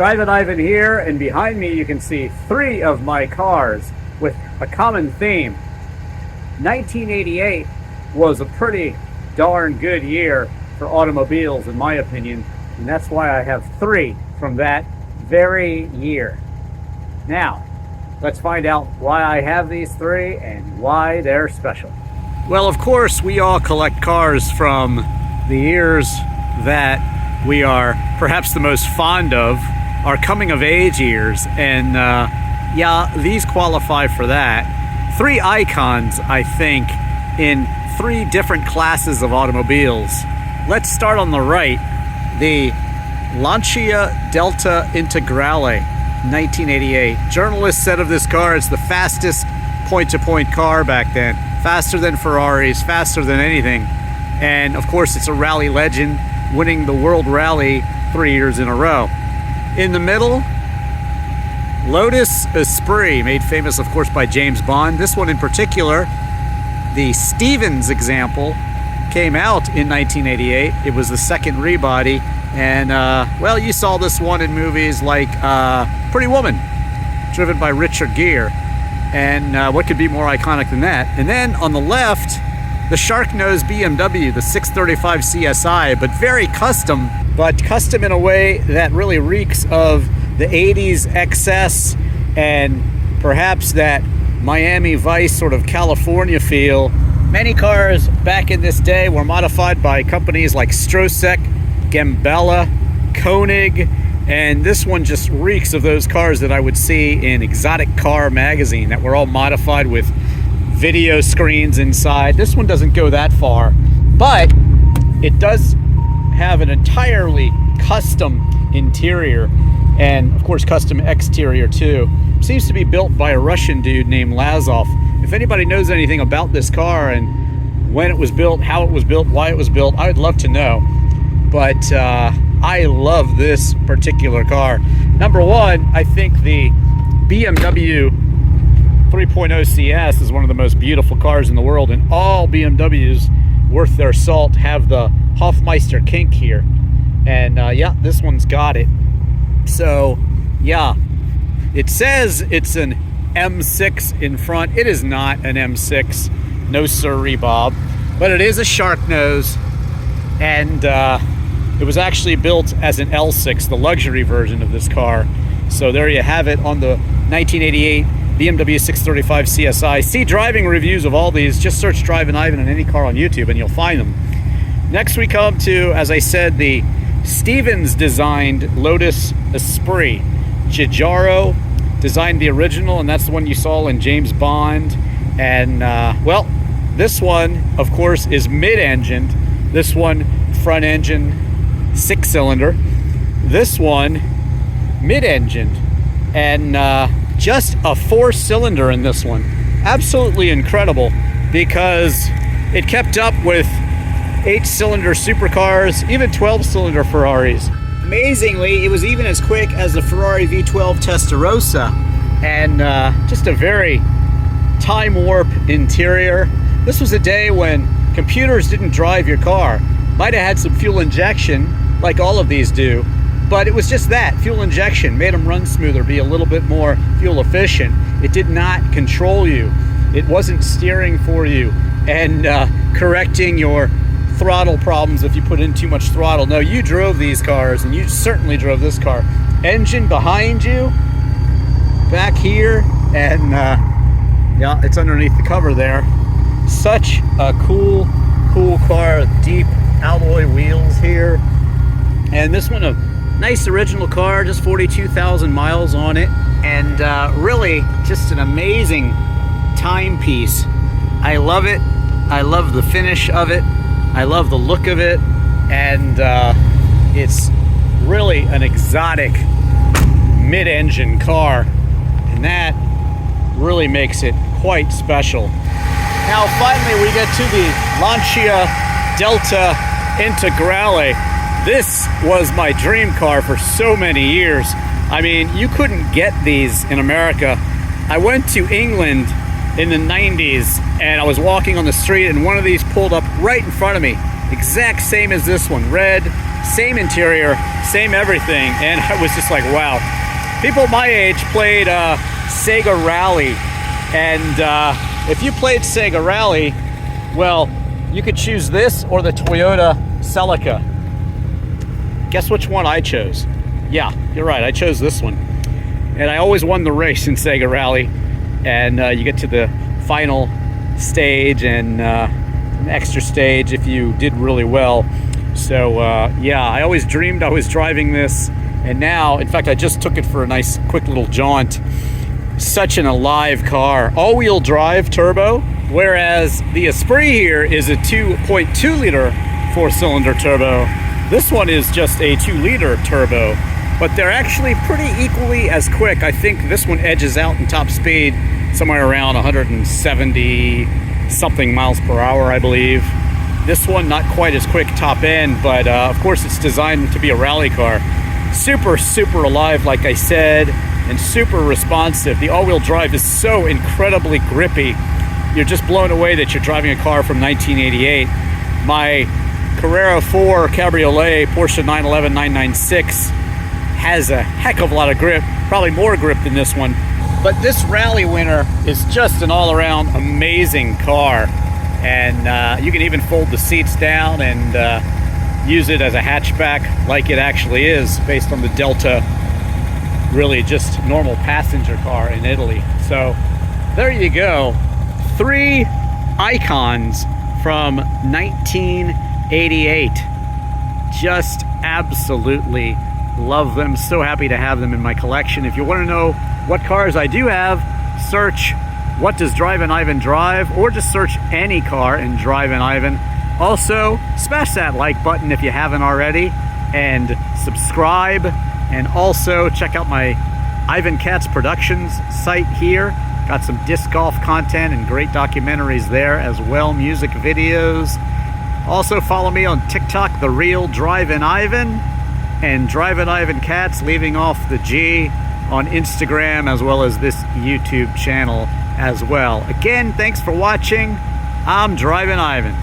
Drivin Ivan here, and behind me you can see three of my cars with a common theme. 1988 was a pretty darn good year for automobiles in my opinion, and that's why I have three from that very year. Now, let's find out why I have these three and why they're special. Well, of course, we all collect cars from the years that we are perhaps the most fond of, our coming of age years, and yeah, these qualify for that. Three icons, I think, in three different classes of automobiles. Let's start on the right, the Lancia Delta Integrale, 1988. Journalists said of this car, it's the fastest point-to-point car back then. Faster than Ferraris, faster than anything. And of course, it's a rally legend, winning the World Rally 3 years in a row. In the middle, Lotus Esprit, made famous, of course, by James Bond. This one in particular, the Stevens example, came out in 1988. It was the second rebody. And, well, you saw this one in movies like Pretty Woman, driven by Richard Gere. And what could be more iconic than that? And then on the left, the shark-nosed BMW, the 635 CSI, but very custom, but custom in a way that really reeks of the 80s excess and perhaps that Miami Vice sort of California feel. Many cars back in this day were modified by companies like Strosek, Gambella, Koenig, and this one just reeks of those cars that I would see in Exotic Car magazine that were all modified with video screens inside. This one doesn't go that far, but it does have an entirely custom interior and of course custom exterior too. Seems to be built by a Russian dude named Lazov. If anybody knows anything about this car and when it was built, how it was built, why it was built, I would love to know. But I love this particular car. Number one, I think the BMW 3.0 CS is one of the most beautiful cars in the world, and all BMWs worth their salt have the Hofmeister kink here. And yeah, this one's got it. So yeah, it says it's an M6 in front. It is not an M6, no sirree, Bob, but it is a shark nose, and it was actually built as an L6, the luxury version of this car. So there you have it on the 1988 BMW 635 CSI. See driving reviews of all these. Just search Drivin Ivan in any car on YouTube and you'll find them. Next we come to, as I said, the Stevens designed Lotus Esprit. Giugiaro designed the original, and that's the one you saw in James Bond. And well, this one, of course, is mid-engined. This one, front engine, 6-cylinder. This one, mid-engined, and just a 4-cylinder in this one. Absolutely incredible, because it kept up with 8-cylinder supercars, even 12-cylinder Ferraris. Amazingly, it was even as quick as the Ferrari V12 Testarossa, and just a very time warp interior. This was a day when computers didn't drive your car. Might have had some fuel injection, like all of these do, but it was just that, fuel injection made them run smoother, be a little bit more fuel efficient. It did not control you. It wasn't steering for you and correcting your throttle problems if you put in too much throttle. No, you drove these cars, and you certainly drove this car. Engine behind you, back here, and yeah, it's underneath the cover there. Such a cool car, deep alloy wheels here. And this one, a nice original car, just 42,000 miles on it, and really just an amazing timepiece. I love it. I love the finish of it. I love the look of it, and it's really an exotic mid-engine car, and that really makes it quite special. Now finally we get to the Lancia Delta Integrale. This was my dream car for so many years. I mean, you couldn't get these in America. I went to England in the 90s, and I was walking on the street, and one of these pulled up right in front of me. exact same as this one. Red, same interior, same everything. And I was just like, wow. People my age played Sega Rally. And if you played Sega Rally, well, you could choose this or the Toyota Celica. Guess which one I chose? Yeah, you're right, I chose this one. And I always won the race in Sega Rally. And you get to the final stage and an extra stage if you did really well. So yeah, I always dreamed I was driving this. And now, in fact, I just took it for a nice quick little jaunt. Such an alive car. All-wheel drive turbo, whereas the Esprit here is a 2.2 liter four-cylinder turbo. This one is just a 2-liter turbo, but they're actually pretty equally as quick. I think this one edges out in top speed somewhere around 170 something miles per hour, I believe. This one not quite as quick top end, but of course it's designed to be a rally car. Super, super alive, like I said, and super responsive. The all-wheel drive is so incredibly grippy. You're just blown away that you're driving a car from 1988. My Carrera 4 Cabriolet Porsche 911 996 has a heck of a lot of grip, probably more grip than this one. But this rally winner is just an all-around amazing car. And you can even fold the seats down and use it as a hatchback like it actually is, based on the Delta, really just normal passenger car in Italy. So there you go. 3 icons from 1988. Just absolutely love them. So happy to have them in my collection. If you want to know what cars I do have, search "What does Drivin Ivan drive?" or just search any car in Drivin Ivan. Also, smash that like button if you haven't already, and subscribe. And also check out my Ivan Katz Productions site here. Got some disc golf content and great documentaries there as well, music videos. Also follow me on TikTok, The Real Drivin Ivan, and Drivin Ivan Katz, leaving off the G, on Instagram, as well as this YouTube channel as well. Again, thanks for watching. I'm Drivin Ivan.